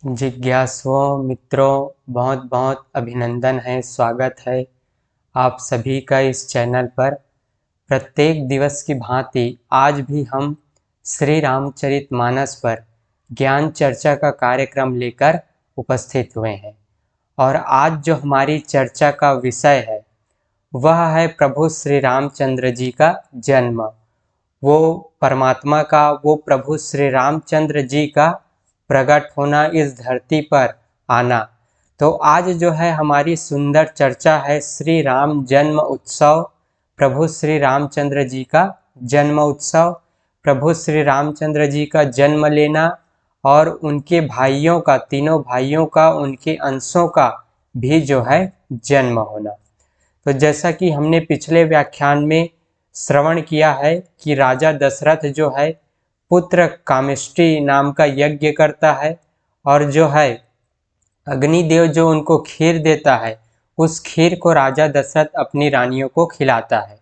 जिज्ञासुओं मित्रों, बहुत बहुत अभिनंदन है, स्वागत है आप सभी का इस चैनल पर। प्रत्येक दिवस की भांति आज भी हम श्री रामचरितमानस पर ज्ञान चर्चा का कार्यक्रम लेकर उपस्थित हुए हैं। और आज जो हमारी चर्चा का विषय है वह है प्रभु श्री रामचंद्र जी का जन्म। वो परमात्मा का, वो प्रभु श्री रामचंद्र जी का प्रकट होना, इस धरती पर आना। तो आज जो है हमारी सुंदर चर्चा है श्री राम जन्म उत्सव, प्रभु श्री रामचंद्र जी का जन्म उत्सव, प्रभु श्री रामचंद्र जी का जन्म लेना और उनके भाइयों का, तीनों भाइयों का, उनके अंशों का भी जो है जन्म होना। तो जैसा कि हमने पिछले व्याख्यान में श्रवण किया है कि राजा दशरथ जो है पुत्र कामेष्टि नाम का यज्ञ करता है और जो है अग्निदेव जो उनको खीर देता है, उस खीर को राजा दशरथ अपनी रानियों को खिलाता है।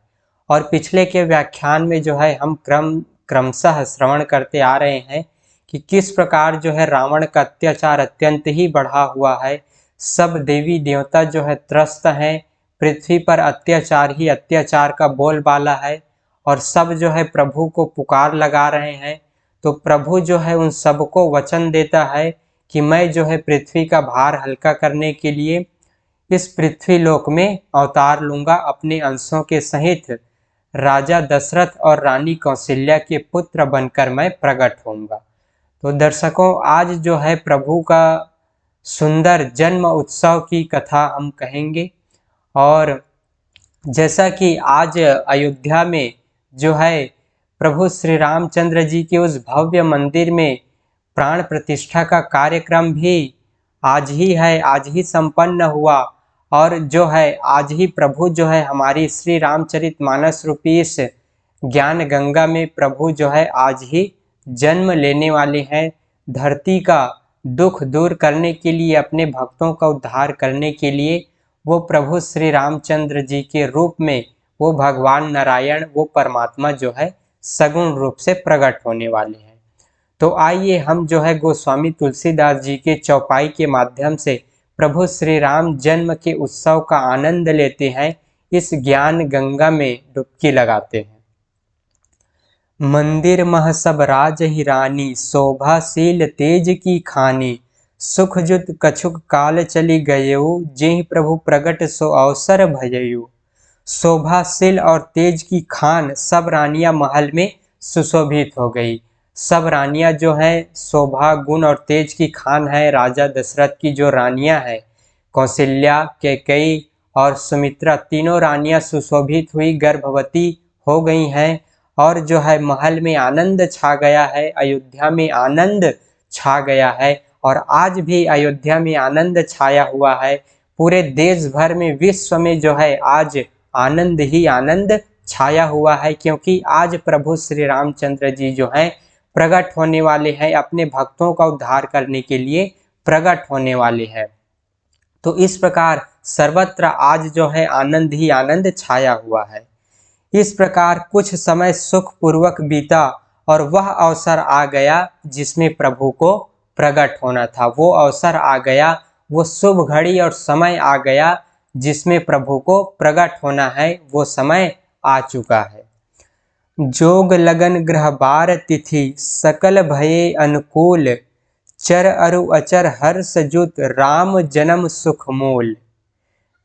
और पिछले के व्याख्यान में जो है हम क्रमशः श्रवण करते आ रहे हैं कि किस प्रकार जो है रावण का अत्याचार अत्यंत ही बढ़ा हुआ है। सब देवी देवता जो है त्रस्त हैं, पृथ्वी पर अत्याचार ही अत्याचार का बोलबाला है और सब जो है प्रभु को पुकार लगा रहे हैं। तो प्रभु जो है उन सबको वचन देता है कि मैं जो है पृथ्वी का भार हल्का करने के लिए इस पृथ्वी लोक में अवतार लूंगा, अपने अंशों के सहित राजा दशरथ और रानी कौशल्या के पुत्र बनकर मैं प्रकट होऊंगा। तो दर्शकों, आज जो है प्रभु का सुंदर जन्म उत्सव की कथा हम कहेंगे। और जैसा कि आज अयोध्या में जो है प्रभु श्री रामचंद्र जी के उस भव्य मंदिर में प्राण प्रतिष्ठा का कार्यक्रम भी आज ही है, आज ही संपन्न हुआ। और जो है आज ही प्रभु जो है हमारी श्री रामचरितमानस रूपी इस ज्ञान गंगा में प्रभु जो है आज ही जन्म लेने वाले हैं। धरती का दुख दूर करने के लिए, अपने भक्तों का उद्धार करने के लिए वो प्रभु श्री रामचंद्र जी के रूप में वो भगवान नारायण, वो परमात्मा जो है सगुण रूप से प्रकट होने वाले हैं। तो आइए हम जो है गोस्वामी तुलसीदास जी के चौपाई के माध्यम से प्रभु श्री राम जन्म के उत्सव का आनंद लेते हैं, इस ज्ञान गंगा में डुबकी लगाते हैं। मंदिर मह सब राज ही रानी, शोभाशील तेज की खानी, सुख जुत कछुक काल चली गयऊ, जेहि प्रभु प्रगट सो अवसर भयऊ। शोभाशील और तेज की खान सब रानियां महल में सुशोभित हो गई। सब रानियां जो हैं शोभा गुण और तेज की खान है। राजा दशरथ की जो रानियां हैं, कौशल्या, कैकेयी और सुमित्रा, तीनों रानियां सुशोभित हुई, गर्भवती हो गई हैं। और जो है महल में आनंद छा गया है, अयोध्या में आनंद छा गया है। और आज भी अयोध्या में आनंद छाया हुआ है। पूरे देश भर में, विश्व में जो है आज आनंद ही आनंद छाया हुआ है, क्योंकि आज प्रभु श्री रामचंद्र जी जो हैं प्रकट होने वाले हैं, अपने भक्तों का उद्धार करने के लिए प्रकट होने वाले हैं। तो इस प्रकार सर्वत्र आज जो है आनंद ही आनंद छाया हुआ है। इस प्रकार कुछ समय सुख पूर्वक बीता और वह अवसर आ गया जिसमें प्रभु को प्रकट होना था। वो अवसर आ गया, वो शुभ घड़ी और समय आ गया जिसमें प्रभु को प्रकट होना है। वो समय आ चुका है। जोग लगन ग्रह बार तिथि, सकल भये अनुकूल, चर अरु अचर हर्ष जुत, राम जन्म सुख मूल।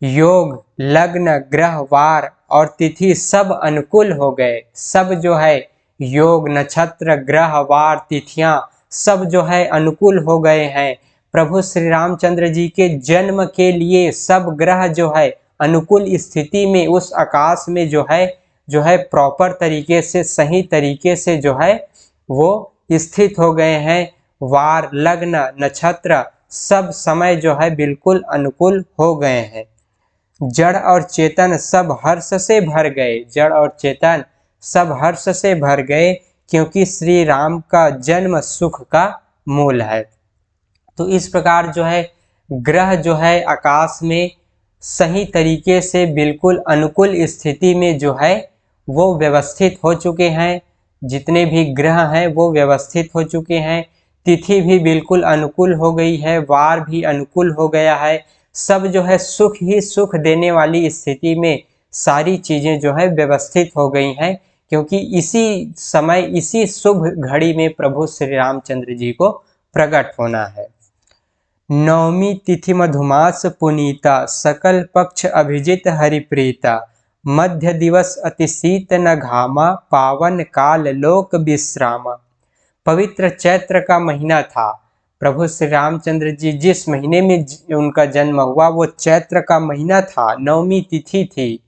योग, लग्न, ग्रह, वार और तिथि सब अनुकूल हो गए। सब जो है योग, नक्षत्र, ग्रह, वार, तिथियां सब जो है अनुकूल हो गए हैं। प्रभु श्री रामचंद्र जी के जन्म के लिए सब ग्रह जो है अनुकूल स्थिति में उस आकाश में जो है प्रॉपर तरीके से, सही तरीके से जो है वो स्थित हो गए हैं। वार, लग्न, नक्षत्र सब समय जो है बिल्कुल अनुकूल हो गए हैं। जड़ और चेतन सब हर्ष से भर गए। जड़ और चेतन सब हर्ष से भर गए, क्योंकि श्री राम का जन्म सुख का मूल है। तो इस प्रकार जो है ग्रह जो है आकाश में सही तरीके से बिल्कुल अनुकूल स्थिति में जो है वो व्यवस्थित हो चुके हैं। जितने भी ग्रह हैं वो व्यवस्थित हो चुके हैं। तिथि भी बिल्कुल अनुकूल हो गई है, वार भी अनुकूल हो गया है। सब जो है सुख ही सुख देने वाली स्थिति में सारी चीज़ें जो है व्यवस्थित हो गई हैं, क्योंकि इसी समय इसी शुभ घड़ी में प्रभु श्री रामचंद्र जी को प्रकट होना है। नवमी तिथि मधुमास पुनीता, सकल पक्ष अभिजित हरिप्रीता, मध्य दिवस अति शीत न घामा, पावन काल लोक विश्रामा। पवित्र चैत्र का महीना था। प्रभु श्री रामचंद्र जी जिस महीने में उनका जन्म हुआ वो चैत्र का महीना था, नवमी तिथि थी।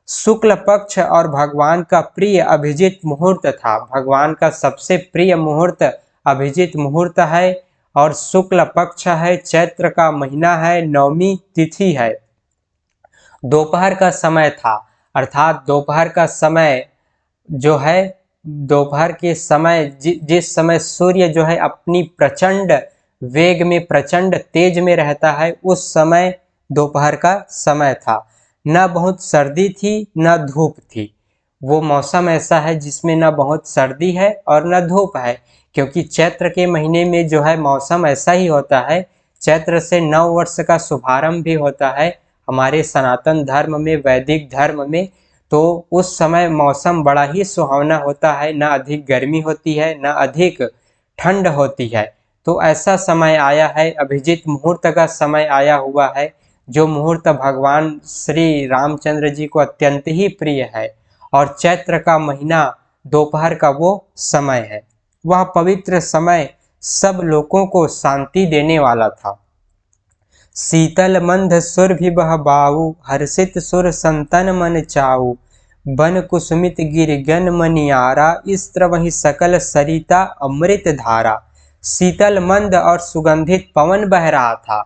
शुक्ल पक्ष और भगवान का प्रिय अभिजित मुहूर्त था। भगवान का सबसे प्रिय मुहूर्त अभिजित मुहूर्त है और शुक्ल पक्ष है, चैत्र का महीना है, नवमी तिथि है। दोपहर का समय था, अर्थात दोपहर का समय जो है, दोपहर के समय जिस समय सूर्य जो है अपनी प्रचंड वेग में, प्रचंड तेज में रहता है, उस समय दोपहर का समय था। न बहुत सर्दी थी न धूप थी। वो मौसम ऐसा है जिसमें न बहुत सर्दी है और न धूप है, क्योंकि चैत्र के महीने में जो है मौसम ऐसा ही होता है। चैत्र से नव वर्ष का शुभारंभ भी होता है हमारे सनातन धर्म में, वैदिक धर्म में। तो उस समय मौसम बड़ा ही सुहावना होता है, ना अधिक गर्मी होती है ना अधिक ठंड होती है। तो ऐसा समय आया है, अभिजित मुहूर्त का समय आया हुआ है, जो मुहूर्त भगवान श्री रामचंद्र जी को अत्यंत ही प्रिय है। और चैत्र का महीना दोपहर का वो समय है, वह पवित्र समय सब लोगों को शांति देने वाला था। शीतल मंद सुर भी बह बाऊ, हर्षित सुर संतन मन चाऊ, बन कुसुमित गिरगन मनियारा, इस्त्र वही सकल सरिता अमृत धारा। शीतल मंद और सुगंधित पवन बह रहा था।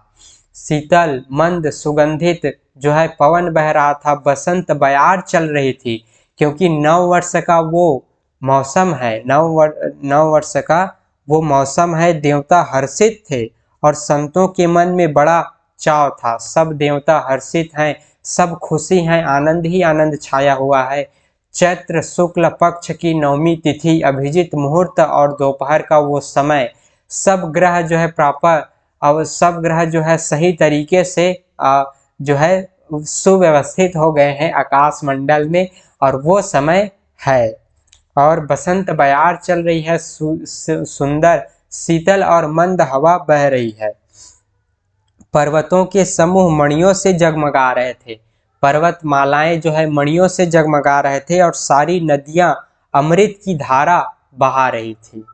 शीतल मंद सुगंधित जो है पवन बह रहा था, बसंत बयार चल रही थी, क्योंकि नव वर्ष का वो मौसम है, नव वर्ष का वो मौसम है। देवता हर्षित थे और संतों के मन में बड़ा चाव था। सब देवता हर्षित हैं, सब खुशी हैं, आनंद ही आनंद छाया हुआ है। चैत्र शुक्ल पक्ष की नवमी तिथि, अभिजित मुहूर्त और दोपहर का वो समय, सब ग्रह जो है प्रॉपर, अब सब ग्रह जो है सही तरीके से जो है सुव्यवस्थित हो गए हैं आकाश मंडल में, और वो समय है। और बसंत बयार चल रही है, सुंदर शीतल और मंद हवा बह रही है। पर्वतों के समूह मणियों से जगमगा रहे थे। पर्वत मालाएं जो है मणियों से जगमगा रहे थे और सारी नदियां अमृत की धारा बहा रही थी।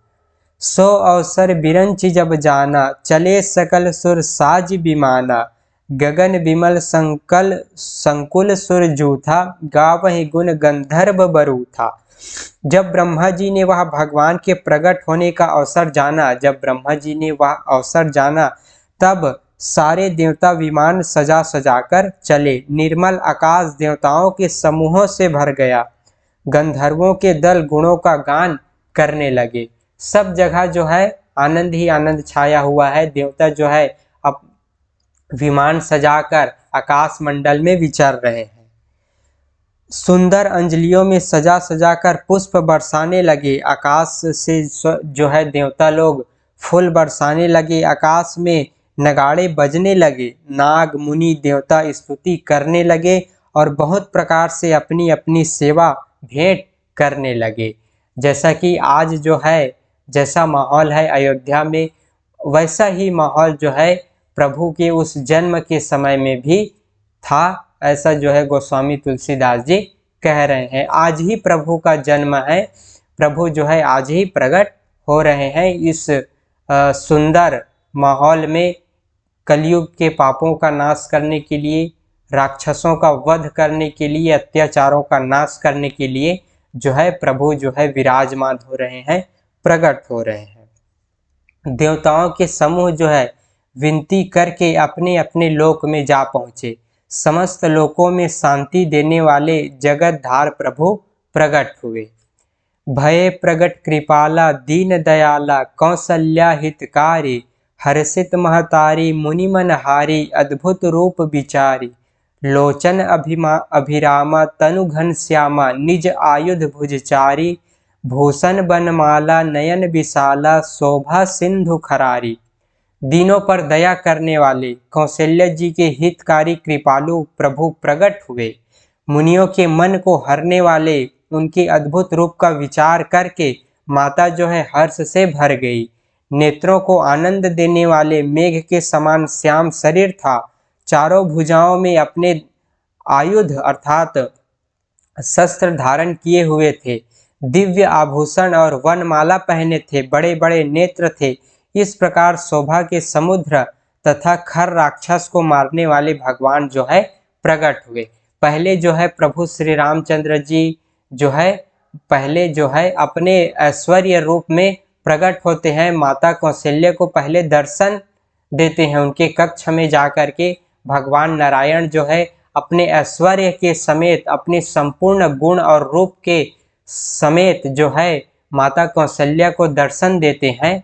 सो अवसर बिरंच जब जाना, चले सकल सुर साज बिमाना, गगन विमल संकुल सुर जूथा, गावहि गुण गंधर्व बरूथा। जब ब्रह्मा जी ने वह भगवान के प्रकट होने का अवसर जाना, जब ब्रह्मा जी ने वह अवसर जाना, तब सारे देवता विमान सजा सजाकर चले। निर्मल आकाश देवताओं के समूहों से भर गया। गंधर्वों के दल गुणों का गान करने लगे। सब जगह जो है आनंद ही आनंद छाया हुआ है। देवता जो है अब विमान सजाकर आकाश मंडल में विचर रहे हैं। सुंदर अंजलियों में सजा सजाकर पुष्प बरसाने लगे। आकाश से जो है देवता लोग फूल बरसाने लगे। आकाश में नगाड़े बजने लगे। नाग मुनि देवता स्तुति करने लगे और बहुत प्रकार से अपनी अपनी सेवा भेंट करने लगे। जैसा कि आज जो है, जैसा माहौल है अयोध्या में, वैसा ही माहौल जो है प्रभु के उस जन्म के समय में भी था। ऐसा जो है गोस्वामी तुलसीदास जी कह रहे हैं। आज ही प्रभु का जन्म है, प्रभु जो है आज ही प्रकट हो रहे हैं। इस सुंदर माहौल में कलयुग के पापों का नाश करने के लिए, राक्षसों का वध करने के लिए, अत्याचारों का नाश करने के लिए जो है प्रभु जो है विराजमान हो रहे हैं, प्रकट हो रहे हैं। देवताओं के समूह जो है विनती करके अपने अपने लोक में जा पहुँचे। समस्त लोकों में शांति देने वाले जगतधार प्रभु प्रकट हुए। भय प्रगट कृपाला दीन दयाला, कौशल्या हितकारी, हर्षित महतारी मुनिमनहारी, अद्भुत रूप विचारी, लोचन अभिरामा तनु घन श्यामा, निज आयुध भुजचारी, भूषण बनमाला नयन विशाला शोभा सिंधु खरारी। दीनों पर दया करने वाले कौशल्या जी के हितकारी कृपालु प्रभु प्रकट हुए। मुनियों के मन को हरने वाले उनके अद्भुत रूप का विचार करके माता जो है हर्ष से भर गई। नेत्रों को आनंद देने वाले मेघ के समान श्याम शरीर था। चारों भुजाओं में अपने आयुध अर्थात शस्त्र धारण किए हुए थे। दिव्य आभूषण और वनमाला पहने थे। बड़े बड़े नेत्र थे। इस प्रकार शोभा के समुद्र तथा खर राक्षस को मारने वाले भगवान जो है प्रकट हुए। पहले जो है प्रभु श्री रामचंद्र जी जो है पहले जो है अपने ऐश्वर्य रूप में प्रकट होते हैं। माता कौशल्या को पहले दर्शन देते हैं। उनके कक्ष में जाकर के भगवान नारायण जो है अपने ऐश्वर्य के समेत अपने संपूर्ण गुण और रूप के समेत जो है माता कौशल्या को दर्शन देते हैं।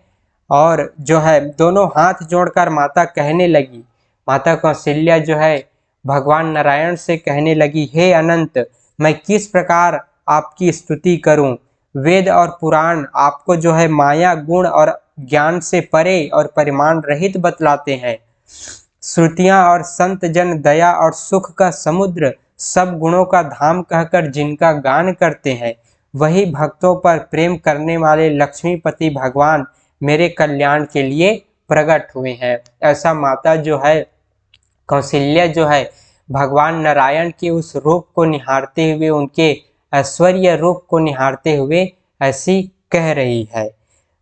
और जो है दोनों हाथ जोड़कर माता कहने लगी, माता कौशल्या जो है भगवान नारायण से कहने लगी, हे अनंत, मैं किस प्रकार आपकी स्तुति करूं। वेद और पुराण आपको जो है माया गुण और ज्ञान से परे और परिमाण रहित बतलाते हैं। श्रुतियां और संत जन दया और सुख का समुद्र सब गुणों का धाम कहकर जिनका गान करते हैं, वही भक्तों पर प्रेम करने वाले लक्ष्मीपति भगवान मेरे कल्याण के लिए प्रकट हुए हैं। ऐसा माता जो है कौशल्या जो है भगवान नारायण के उस रूप को निहारते हुए, उनके ऐश्वर्य रूप को निहारते हुए ऐसी कह रही है।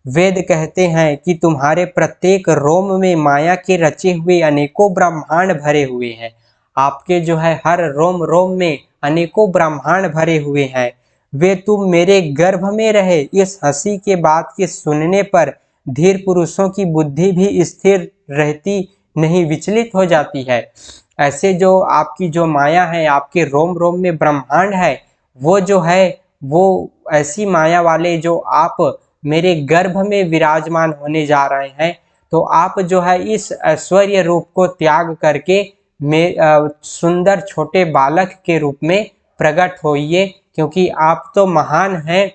वेद कहते हैं कि तुम्हारे प्रत्येक रोम में माया के रचे हुए अनेकों ब्रह्मांड भरे हुए हैं। आपके जो है हर रोम रोम में अनेकों ब्रह्मांड भरे हुए हैं। वे तुम मेरे गर्भ में रहे। इस हंसी के बात के सुनने पर धीर पुरुषों की बुद्धि भी स्थिर रहती नहीं, विचलित हो जाती है। ऐसे जो आपकी जो माया है, आपके रोम रोम में ब्रह्मांड है, वो जो है वो ऐसी माया वाले जो आप मेरे गर्भ में विराजमान होने जा रहे हैं, तो आप जो है इस ऐश्वर्य रूप को त्याग करके सुंदर छोटे बालक के रूप में प्रकट होइए, क्योंकि आप तो महान हैं।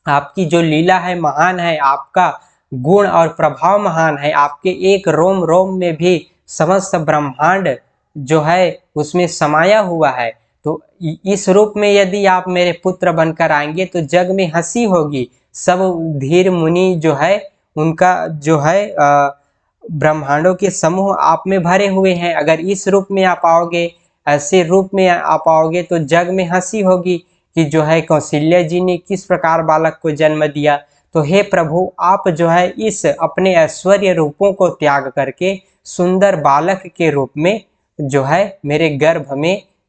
आपकी जो लीला है महान है, आपका गुण और प्रभाव महान है। आपके एक रोम रोम में भी समस्त ब्रह्मांड जो है उसमें समाया हुआ है। तो इस रूप में यदि आप मेरे पुत्र बनकर आएंगे तो जग में हंसी होगी। सब धीर मुनि जो है उनका जो है ब्रह्मांडों के समूह आप में भरे हुए हैं। अगर इस रूप में आप आओगे, ऐसे रूप में आप आओगे, तो जग में हंसी होगी कि जो है कौशल्या जी ने किस प्रकार बालक को जन्म दिया। तो हे प्रभु, आप जो है इस अपने ऐश्वर्य रूपों को त्याग करके सुंदर बालक के रूप में जो है मेरे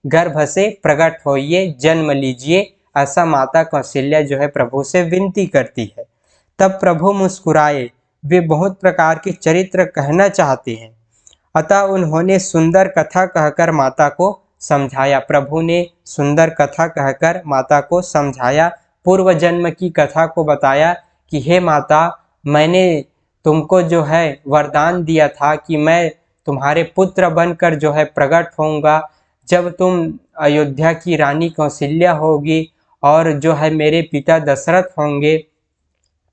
गर्भ से प्रकट होइए, जन्म लीजिए। ऐसा माता कौशल्या जो है प्रभु से विनती करती है। तब प्रभु मुस्कुराए। वे बहुत प्रकार के चरित्र कहना चाहते हैं, अतः उन्होंने सुंदर कथा कहकर माता को समझाया। प्रभु ने सुंदर कथा कहकर माता को समझाया, पूर्व जन्म की कथा को बताया कि हे माता, मैंने तुमको जो है वरदान दिया था कि मैं तुम्हारे पुत्र बनकर जो है प्रकट होऊंगा। जब तुम अयोध्या की रानी कौशल्या होगी और जो है मेरे पिता दशरथ होंगे,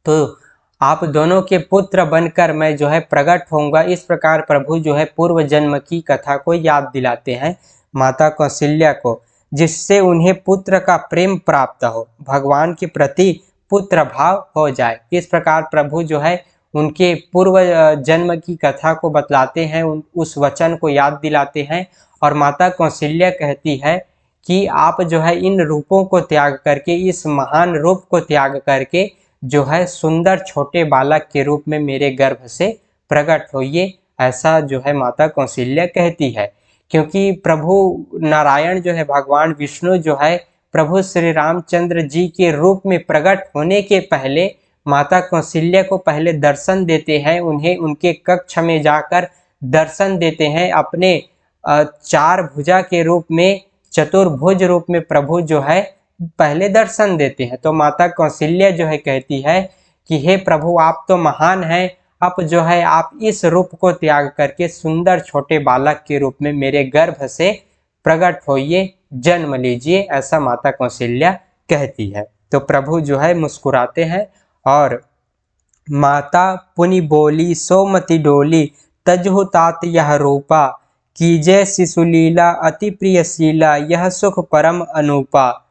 तो आप दोनों के पुत्र बनकर मैं जो है प्रकट होऊंगा। इस प्रकार प्रभु जो है पूर्व जन्म की कथा को याद दिलाते हैं माता कौशल्या को, जिससे उन्हें पुत्र का प्रेम प्राप्त हो, भगवान के प्रति पुत्र भाव हो जाए। इस प्रकार प्रभु जो है उनके पूर्व जन्म की कथा को बतलाते हैं, उस वचन को याद दिलाते हैं। और माता कौशल्या कहती है कि आप जो है इन रूपों को त्याग करके, इस महान रूप को त्याग करके जो है सुंदर छोटे बालक के रूप में मेरे गर्भ से प्रकट होइए। ऐसा जो है माता कौशल्या कहती है, क्योंकि प्रभु नारायण जो है भगवान विष्णु जो है प्रभु श्री रामचंद्र जी के रूप में प्रकट होने के पहले माता कौशल्या को पहले दर्शन देते हैं। उन्हें उनके कक्ष में जाकर दर्शन देते हैं। अपने चार भुजा के रूप में, चतुर्भुज रूप में प्रभु जो है पहले दर्शन देते हैं। तो माता कौशल्या जो है कहती है कि हे प्रभु, आप तो महान हैं, अब जो है आप इस रूप को त्याग करके सुंदर छोटे बालक के रूप में मेरे गर्भ से प्रकट होइए, जन्म लीजिए। ऐसा माता कौशल्या कहती है। तो प्रभु जो है मुस्कुराते हैं और माता पुनि बोली सो मति डोली, तजहु तात यह रूपा, कीजय शिशुलीला अति प्रियशीला, यह सुख परम अनूपा।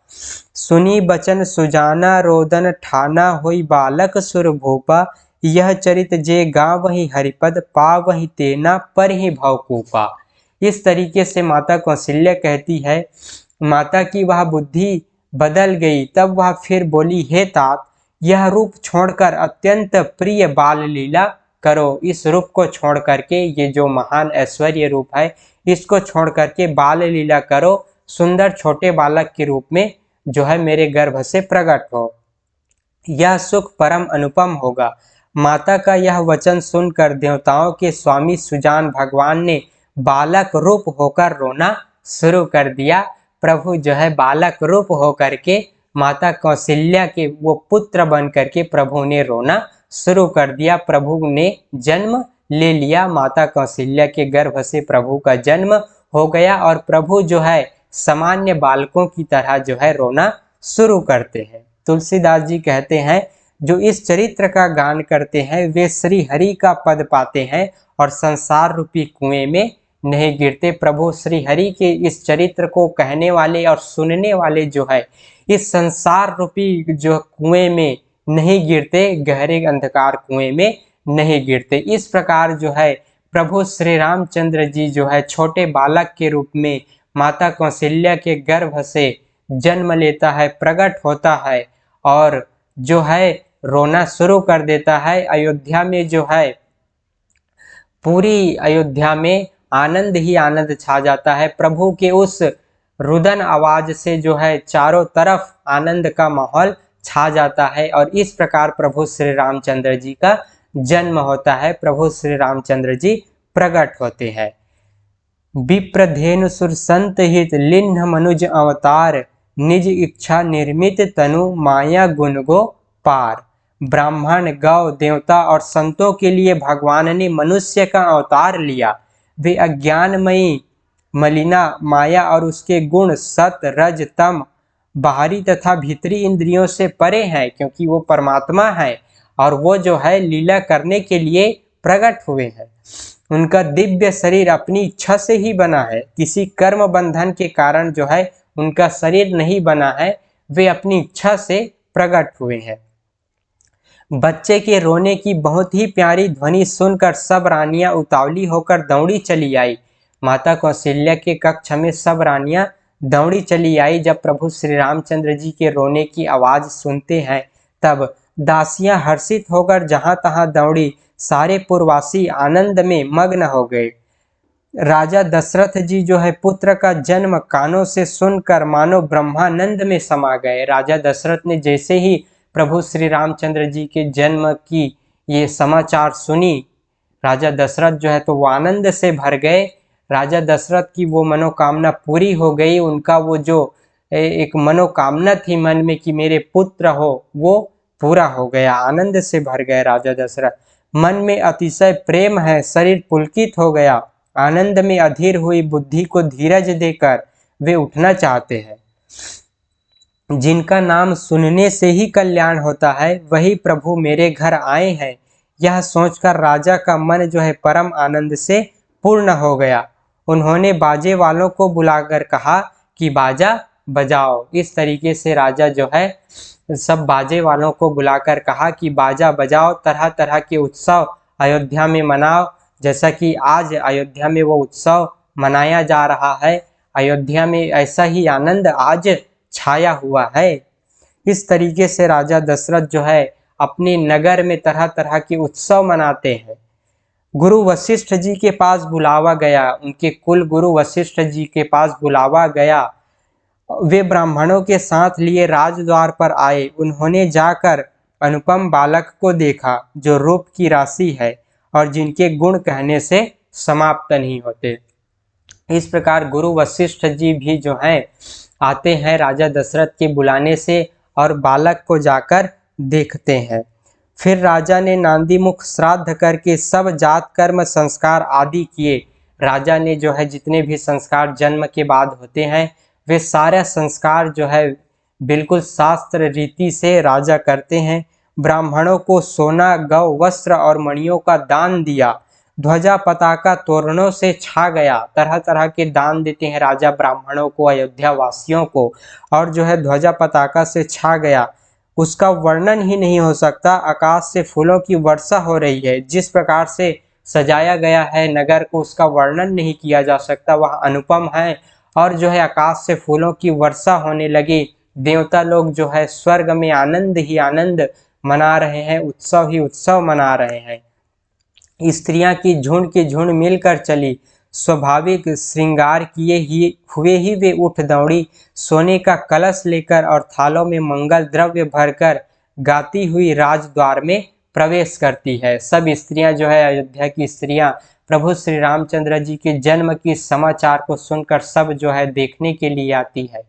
सुनी बचन सुजाना रोदन ठाना, होई बालक सुर भूपा, यह चरित जे गावहि हरिपद, पावहि तेना पर ही भवकूपा। इस तरीके से माता कौशल्या कहती है, माता की वह बुद्धि बदल गई। तब वह फिर बोली, हे तात, यह रूप छोड़कर अत्यंत प्रिय बाल लीला करो। इस रूप को छोड़ करके, ये जो महान ऐश्वर्य रूप है, इसको छोड़ करके बाल लीला करो, सुंदर छोटे बालक के रूप में जो है मेरे गर्भ से प्रकट हो, यह सुख परम अनुपम होगा। माता का यह वचन सुनकर देवताओं के स्वामी सुजान भगवान ने बालक रूप होकर रोना शुरू कर दिया। प्रभु जो है बालक रूप होकर के माता कौशल्या के वो पुत्र बन करके प्रभु ने रोना शुरू कर दिया। प्रभु ने जन्म ले लिया, माता कौशल्या के गर्भ से प्रभु का जन्म हो गया और प्रभु जो है सामान्य बालकों की तरह जो है रोना शुरू करते हैं। तुलसीदास जी कहते हैं, जो इस चरित्र का गान करते हैं वे श्री हरि का पद पाते हैं और संसार रूपी कुएं में नहीं गिरते। प्रभु श्री हरि के इस चरित्र को कहने वाले और सुनने वाले जो है इस संसार रूपी जो कुएं में नहीं गिरते, गहरे अंधकार कुएं में नहीं गिरते। इस प्रकार जो है प्रभु श्री रामचंद्र जी जो है छोटे बालक के रूप में माता कौशल्या के गर्भ से जन्म लेता है, प्रकट होता है और जो है रोना शुरू कर देता है। अयोध्या में जो है पूरी अयोध्या में आनंद ही आनंद छा जाता है। प्रभु के उस रुदन आवाज से जो है चारों तरफ आनंद का माहौल छा जाता है और इस प्रकार प्रभु श्री रामचंद्र जी का जन्म होता है। प्रभु श्री रामचंद्र जी प्रकट होते हैं। विप्रधेनु सुर संत हित लिन्ह मनुज अवतार, निज इच्छा निर्मित तनु माया गुण गो पार। ब्राह्मण, गौ, देवता और संतों के लिए भगवान ने मनुष्य का अवतार लिया। वे अज्ञानमयी मलिना माया और उसके गुण सत रज तम बाहरी तथा भीतरी इंद्रियों से परे हैं, क्योंकि वो परमात्मा है और वो जो है लीला करने के लिए प्रकट हुए हैं। उनका दिव्य शरीर अपनी इच्छा से ही बना है, किसी कर्म बंधन के कारण जो है उनका शरीर नहीं बना है, वे अपनी इच्छा से प्रकट हुए हैं। बच्चे के रोने की बहुत ही प्यारी ध्वनि सुनकर सब रानियां उतावली होकर दौड़ी चली आई। माता कौशल्या के कक्ष में सब रानियां दौड़ी चली आई। जब प्रभु श्री रामचंद्र जी के रोने की आवाज सुनते हैं तब दासियां हर्षित होकर जहां तहां दौड़ी। सारे पुरवासी आनंद में मग्न हो गए। राजा दशरथ जी जो है पुत्र का जन्म कानों से सुनकर मानो ब्रह्मानंद में समा गए। राजा दशरथ ने जैसे ही प्रभु श्री रामचंद्र जी के जन्म की ये समाचार सुनी, राजा दशरथ जो है तो वो आनंद से भर गए। राजा दशरथ की वो मनोकामना पूरी हो गई। उनका वो जो एक मनोकामना थी मन में कि मेरे पुत्र हो, वो पूरा हो गया। आनंद से भर गए राजा दशरथ। मन में अतिशय प्रेम है, शरीर पुलकित हो गया। आनंद में अधीर हुई बुद्धि को धीरज देकर वे उठना चाहते हैं। जिनका नाम सुनने से ही कल्याण होता है वही प्रभु मेरे घर आए हैं, यह सोचकर राजा का मन जो है परम आनंद से पूर्ण हो गया। उन्होंने बाजे वालों को बुलाकर कहा कि बाजा बजाओ। इस तरीके से राजा जो है सब बाजे वालों को बुलाकर कहा कि बाजा बजाओ, तरह तरह के उत्सव अयोध्या में मनाओ। जैसा कि आज अयोध्या में वो उत्सव मनाया जा रहा है, अयोध्या में ऐसा ही आनंद आज छाया हुआ है। इस तरीके से राजा दशरथ जो है अपने नगर में तरह तरह के उत्सव मनाते हैं। गुरु वशिष्ठ जी के पास बुलावा गया, उनके कुल गुरु वशिष्ठ जी के पास बुलावा गया। वे ब्राह्मणों के साथ लिए राजद्वार पर आए। उन्होंने जाकर अनुपम बालक को देखा जो रूप की राशि है और जिनके गुण कहने से समाप्त नहीं होते। इस प्रकार गुरु वशिष्ठ जी भी जो हैं आते हैं राजा दशरथ के बुलाने से और बालक को जाकर देखते हैं। फिर राजा ने नांदीमुख श्राद्ध करके सब जात कर्म संस्कार आदि किए। राजा ने जो है जितने भी संस्कार जन्म के बाद होते हैं वे सारे संस्कार जो है बिल्कुल शास्त्र रीति से राजा करते हैं। ब्राह्मणों को सोना, गौ, वस्त्र और मणियों का दान दिया। ध्वजा पताका तोरणों से छा गया। तरह तरह के दान देते हैं राजा ब्राह्मणों को, अयोध्या वासियों को, और जो है ध्वजा पताका से छा गया, उसका वर्णन ही नहीं हो सकता। आकाश से फूलों की वर्षा हो रही है। जिस प्रकार से सजाया गया है नगर को, उसका वर्णन नहीं किया जा सकता, वह अनुपम है। और जो है आकाश से फूलों की वर्षा होने लगी। देवता लोग जो है स्वर्ग में आनंद ही आनंद मना रहे हैं, उत्सव ही उत्सव मना रहे हैं। स्त्रियां की झुंड मिलकर चली। स्वाभाविक श्रृंगार किए हुए ही वे उठ दौड़ी। सोने का कलश लेकर और थालों में मंगल द्रव्य भरकर गाती हुई राजद्वार में प्रवेश करती है। सब स्त्रियां जो है, अयोध्या की स्त्रियां प्रभु श्री रामचंद्र जी के जन्म की समाचार को सुनकर सब जो है देखने के लिए आती है।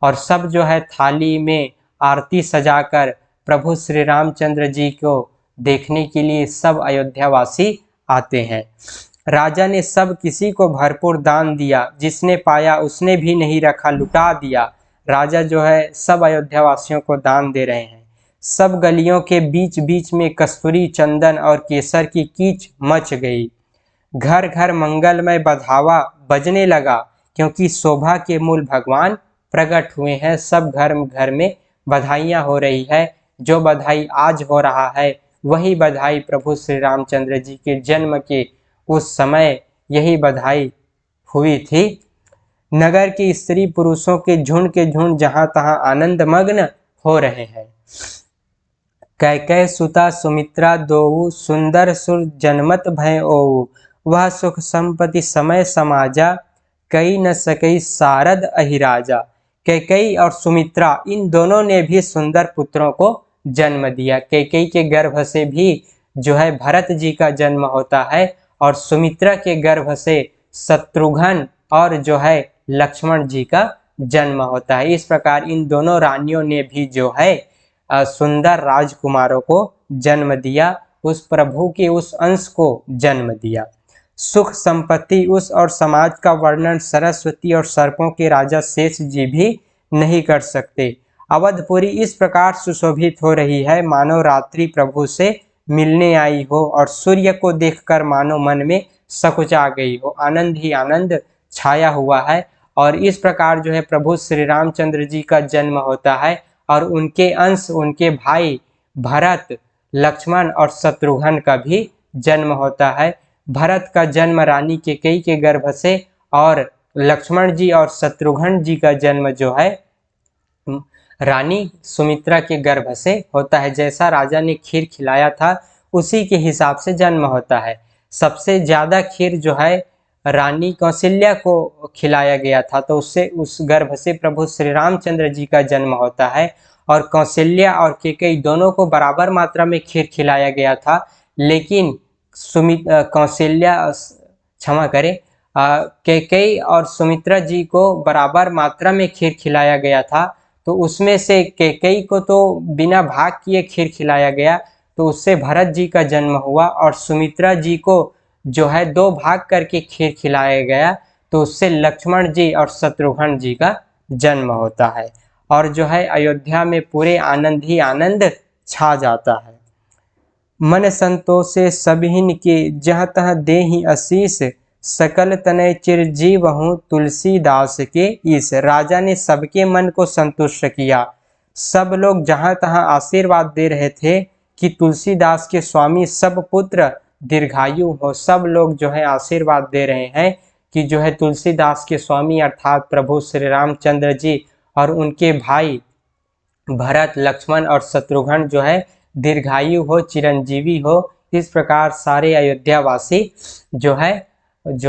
और सब जो है थाली में आरती सजाकर प्रभु श्री रामचंद्र जी को देखने के लिए सब अयोध्यावासी आते हैं। राजा ने सब किसी को भरपूर दान दिया। जिसने पाया उसने भी नहीं रखा, लुटा दिया। राजा जो है सब अयोध्यावासियों को दान दे रहे हैं। सब गलियों के बीच बीच में कस्तूरी, चंदन और केसर की कीच मच गई। घर घर मंगलमय बधावा बजने लगा, क्योंकि शोभा के मूल भगवान प्रकट हुए हैं। सब घर घर में बधाइयाँ हो रही है। जो बधाई आज हो रहा है वही बधाई प्रभु श्री रामचंद्र जी के जन्म के उस समय यही बधाई हुई थी। नगर के स्त्री पुरुषों के झुंड जहां तहां आनंद मग्न हो रहे हैं। कैकेय सुता सुमित्रा दोऊ, सुंदर सुर जनमत भय ओऊ। वह सुख संपत्ति समय समाजा, कई न सकई सारद अहिराजा। कैकेयी और सुमित्रा इन दोनों ने भी सुंदर पुत्रों को जन्म दिया। कैकेयी के गर्भ से भी जो है भरत जी का जन्म होता है, और सुमित्रा के गर्भ से शत्रुघ्न और जो है लक्ष्मण जी का जन्म होता है। इस प्रकार इन दोनों रानियों ने भी जो है सुंदर राजकुमारों को जन्म दिया, उस प्रभु के उस अंश को जन्म दिया। सुख संपत्ति उस और समाज का वर्णन सरस्वती और सर्पों के राजा शेष जी भी नहीं कर सकते। अवधपुरी इस प्रकार सुशोभित हो रही है, मानो रात्रि प्रभु से मिलने आई हो, और सूर्य को देखकर मानो मन में सकुचा गई हो। आनंद ही आनंद छाया हुआ है। और इस प्रकार जो है प्रभु श्री रामचंद्र जी का जन्म होता है, और उनके अंश उनके भाई भरत, लक्ष्मण और शत्रुघ्न का भी जन्म होता है। भरत का जन्म रानी कैकेयी के गर्भ से, और लक्ष्मण जी और शत्रुघ्न जी का जन्म जो है रानी सुमित्रा के गर्भ से होता है। जैसा राजा ने खीर खिलाया था उसी के हिसाब से जन्म होता है। सबसे ज्यादा खीर जो है रानी कौशल्या को खिलाया गया था, तो उससे उस गर्भ से प्रभु श्री रामचंद्र जी का जन्म होता है। और कौशल्या और कैकेयी दोनों को बराबर मात्रा में खीर खिलाया गया था, लेकिन कौशल्या क्षमा करें, कैकेयी और सुमित्रा जी को बराबर मात्रा में खीर खिलाया गया था। तो उसमें से कैकेयी को तो बिना भाग किए खीर खिलाया गया, तो उससे भरत जी का जन्म हुआ, और सुमित्रा जी को जो है 2 भाग करके खीर खिलाया गया, तो उससे लक्ष्मण जी और शत्रुघ्न जी का जन्म होता है। और जो है अयोध्या में पूरे आनंद ही आनंद छा जाता है। मन संतोषे सभिन के, जहाँ तहाँ देहि आशीष। सकल तनय चिरजीव हूँ, तुलसीदास के ईश। राजा ने सबके मन को संतुष्ट किया। सब लोग जहाँ तहाँ आशीर्वाद दे रहे थे कि तुलसीदास के स्वामी सब पुत्र दीर्घायु हो। सब लोग जो है आशीर्वाद दे रहे हैं कि जो है तुलसीदास के स्वामी अर्थात प्रभु श्री रामचंद्र जी और उनके भाई भरत, लक्ष्मण और शत्रुघ्न जो है दीर्घायु हो, चिरंजीवी हो। इस प्रकार सारे अयोध्यावासी जो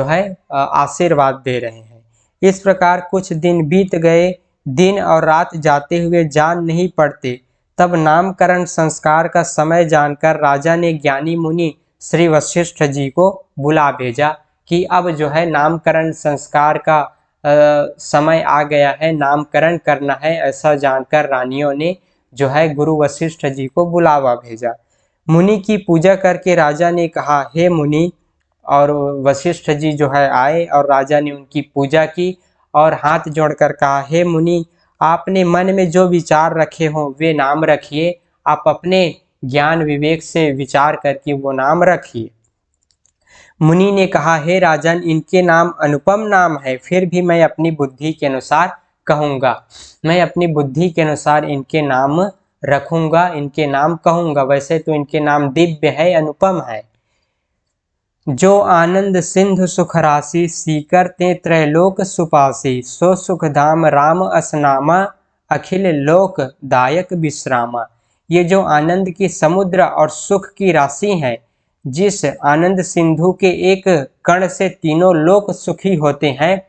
है आशीर्वाद दे रहे हैं। इस प्रकार कुछ दिन बीत गए। दिन और रात जाते हुए जान नहीं पड़ते। तब नामकरण संस्कार का समय जानकर राजा ने ज्ञानी मुनि श्री वशिष्ठ जी को बुला भेजा कि अब जो है नामकरण संस्कार का समय आ गया है, नामकरण करना है। ऐसा जानकर रानियों ने जो है गुरु वशिष्ठ जी को बुलावा भेजा। मुनि की पूजा करके राजा ने कहा, हे मुनि, और वशिष्ठ जी जो है आए और राजा ने उनकी पूजा की और हाथ जोड़कर कहा, हे मुनि, आपने मन में जो विचार रखे हों वे नाम रखिए। आप अपने ज्ञान विवेक से विचार करके वो नाम रखिए। मुनि ने कहा, हे राजन, इनके नाम अनुपम नाम है, फिर भी मैं अपनी बुद्धि के अनुसार कहूँगा। मैं अपनी बुद्धि के अनुसार इनके नाम रखूँगा, इनके नाम कहूँगा। वैसे तो इनके नाम दिव्य है, अनुपम है। जो आनंद सिंधु सुख राशि, सीकर ते त्रैलोक सुपासी। सो सुख धाम राम असनामा, अखिल लोक दायक विश्रामा। ये जो आनंद की समुद्र और सुख की राशि है, जिस आनंद सिंधु के एक कण से तीनों लोक सुखी होते हैं,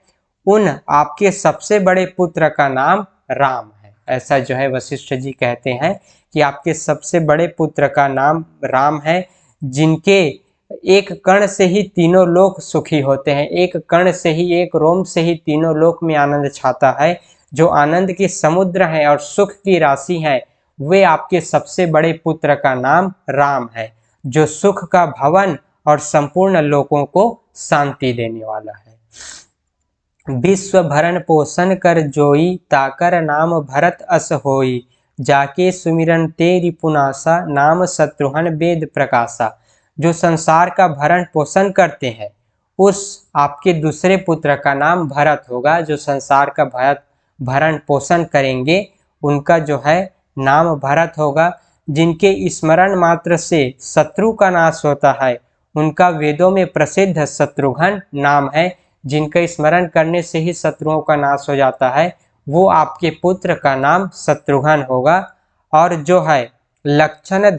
उन आपके सबसे बड़े पुत्र का नाम राम है। ऐसा जो है वशिष्ठ जी कहते हैं कि आपके सबसे बड़े पुत्र का नाम राम है, जिनके एक कण से ही तीनों लोक सुखी होते हैं। एक कण से ही, एक रोम से ही तीनों लोक में आनंद छाता है। जो आनंद की समुद्र है और सुख की राशि है, वे आपके सबसे बड़े पुत्र का नाम राम है, जो सुख का भवन और संपूर्ण लोकों को शांति देने वाला है। विश्व भरण पोषण कर जोई, ताकर नाम भरत अस होई। जाके सुमिरन तेरी पुनासा, नाम शत्रुघ्न वेद प्रकाशा। जो संसार का भरण पोषण करते हैं, उस आपके दूसरे पुत्र का नाम भरत होगा। जो संसार का भरण पोषण करेंगे, उनका जो है नाम भरत होगा। जिनके स्मरण मात्र से शत्रु का नाश होता है, उनका वेदों में प्रसिद्ध शत्रुघ्न नाम है। जिनका स्मरण करने से ही शत्रुओं का नाश हो जाता है, वो आपके पुत्र का नाम शत्रुघ्न होगा। और जो है लक्षण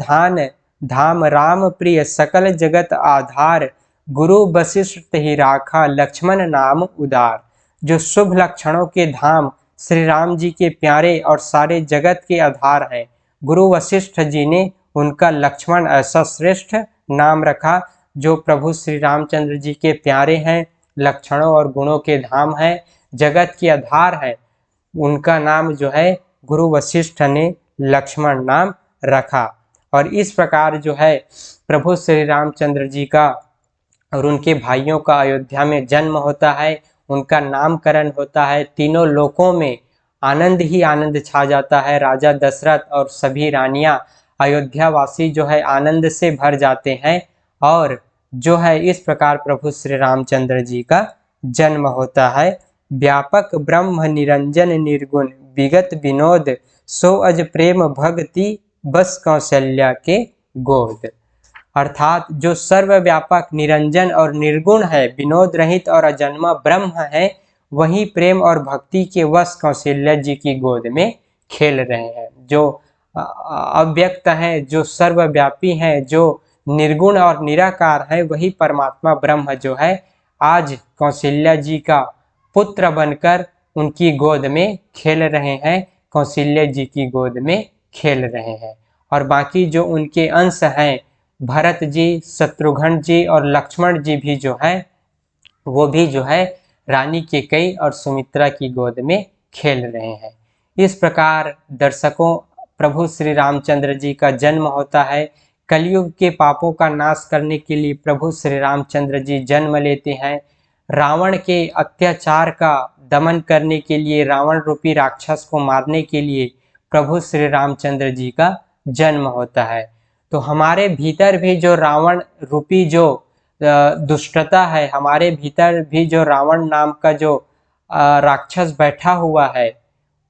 धाम राम प्रिय, सकल जगत आधार। गुरु वशिष्ठ ही राखा, लक्ष्मण नाम उदार। जो शुभ लक्षणों के धाम श्री राम जी के प्यारे और सारे जगत के आधार हैं, गुरु वशिष्ठ जी ने उनका लक्ष्मण ऐसा श्रेष्ठ नाम रखा। जो प्रभु श्री रामचंद्र जी के प्यारे हैं, लक्षणों और गुणों के धाम हैं, जगत के आधार है, उनका नाम जो है गुरु वशिष्ठ ने लक्ष्मण नाम रखा। और इस प्रकार जो है प्रभु श्री रामचंद्र जी का और उनके भाइयों का अयोध्या में जन्म होता है, उनका नामकरण होता है। तीनों लोकों में आनंद ही आनंद छा जाता है। राजा दशरथ और सभी रानियां अयोध्यावासी जो है आनंद से भर जाते हैं। और जो है इस प्रकार प्रभु श्री रामचंद्र जी का जन्म होता है। व्यापक ब्रह्म निरंजन निर्गुण, विगत विनोद सो अज प्रेम भक्ति, बस कौशल्या के गोद। अर्थात जो सर्वव्यापक निरंजन और निर्गुण है, विनोद रहित और अजन्मा ब्रह्म है, वही प्रेम और भक्ति के वश कौशल्या जी की गोद में खेल रहे हैं। जो अव्यक्त है, जो सर्वव्यापी है, जो निर्गुण और निराकार है, वही परमात्मा ब्रह्म जो है आज कौशल्या जी का पुत्र बनकर उनकी गोद में खेल रहे हैं, कौशल्या जी की गोद में खेल रहे हैं। और बाकी जो उनके अंश हैं, भरत जी, शत्रुघ्न जी और लक्ष्मण जी भी जो है, वो भी जो है रानी कैकेयी और सुमित्रा की गोद में खेल रहे हैं। इस प्रकार दर्शकों, प्रभु श्री रामचंद्र जी का जन्म होता है। कलयुग के पापों का नाश करने के लिए प्रभु श्री रामचंद्र जी जन्म लेते हैं। रावण के अत्याचार का दमन करने के लिए, रावण रूपी राक्षस को मारने के लिए प्रभु श्री रामचंद्र जी का जन्म होता है। तो हमारे भीतर भी जो रावण रूपी जो दुष्टता है, हमारे भीतर भी जो रावण नाम का जो राक्षस बैठा हुआ है,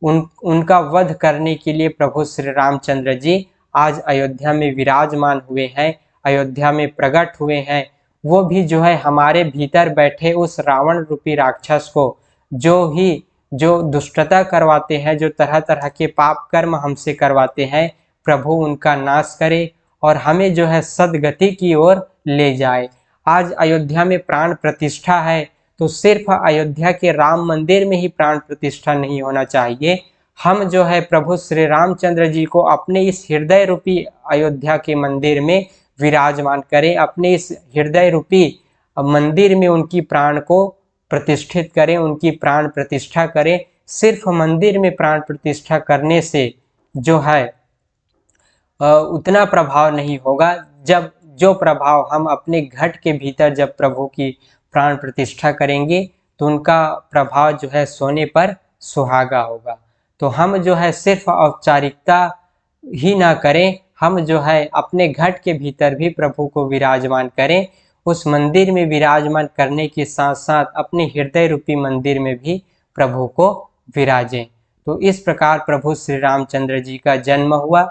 उनका वध करने के लिए प्रभु श्री रामचंद्र जी आज अयोध्या में विराजमान हुए हैं, अयोध्या में प्रकट हुए हैं। वो भी जो है हमारे भीतर बैठे उस रावण रूपी राक्षस को, जो दुष्टता करवाते हैं, जो तरह तरह के पाप कर्म हमसे करवाते हैं, प्रभु उनका नाश करे और हमें जो है सदगति की ओर ले जाए। आज अयोध्या में प्राण प्रतिष्ठा है, तो सिर्फ अयोध्या के राम मंदिर में ही प्राण प्रतिष्ठा नहीं होना चाहिए। हम जो है प्रभु श्री रामचंद्र जी को अपने इस हृदय रूपी अयोध्या के मंदिर में विराजमान करें, अपने इस हृदय रूपी मंदिर में उनकी प्राण को प्रतिष्ठित करें, उनकी प्राण प्रतिष्ठा करें। सिर्फ मंदिर में प्राण प्रतिष्ठा करने से जो है उतना प्रभाव नहीं होगा, जब जो प्रभाव हम अपने घट के भीतर जब प्रभु की प्राण प्रतिष्ठा करेंगे, तो उनका प्रभाव जो है सोने पर सुहागा होगा। तो हम जो है सिर्फ औपचारिकता ही ना करें, हम जो है अपने घट के भीतर भी प्रभु को विराजमान करें। उस मंदिर में विराजमान करने के साथ साथ अपने हृदय रूपी मंदिर में भी प्रभु को विराजें। तो इस प्रकार प्रभु श्री रामचंद्र जी का जन्म हुआ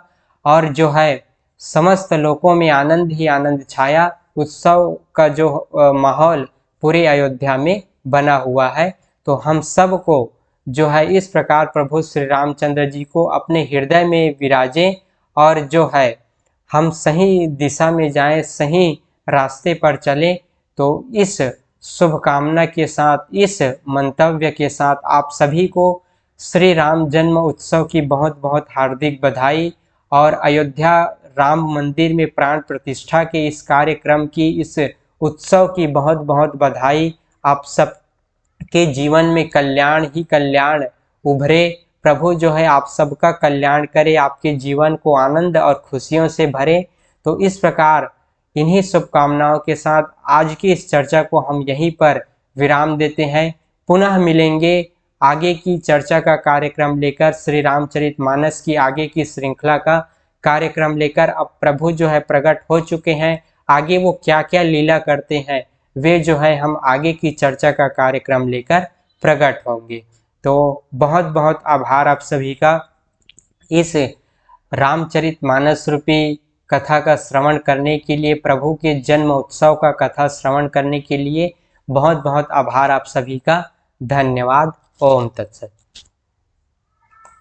और जो है समस्त लोकों में आनंद ही आनंद छाया। उत्सव का जो माहौल पूरे अयोध्या में बना हुआ है। तो हम सब को जो है इस प्रकार प्रभु श्री रामचंद्र जी को अपने हृदय में विराजें और जो है हम सही दिशा में जाएं, सही रास्ते पर चलें। तो इस शुभकामना के साथ, इस मंतव्य के साथ आप सभी को श्री राम जन्म उत्सव की बहुत बहुत हार्दिक बधाई और अयोध्या राम मंदिर में प्राण प्रतिष्ठा के इस कार्यक्रम की, इस उत्सव की बहुत बहुत बधाई। आप सब के जीवन में कल्याण ही कल्याण उभरे। प्रभु जो है आप सबका कल्याण करे, आपके जीवन को आनंद और खुशियों से भरे। तो इस प्रकार इन्हीं शुभकामनाओं के साथ आज की इस चर्चा को हम यहीं पर विराम देते हैं। पुनः मिलेंगे आगे की चर्चा का कार्यक्रम लेकर, श्री रामचरितमानस की आगे की श्रृंखला का कार्यक्रम लेकर। अब प्रभु जो है प्रकट हो चुके हैं, आगे वो क्या क्या लीला करते हैं वे जो है हम आगे की चर्चा का कार्यक्रम लेकर प्रकट होंगे। तो बहुत बहुत आभार आप सभी का इस रामचरितमानस रूपी कथा का श्रवण करने के लिए, प्रभु के जन्म उत्सव का कथा श्रवण करने के लिए बहुत बहुत आभार आप सभी का। धन्यवाद। ओम तत्सत।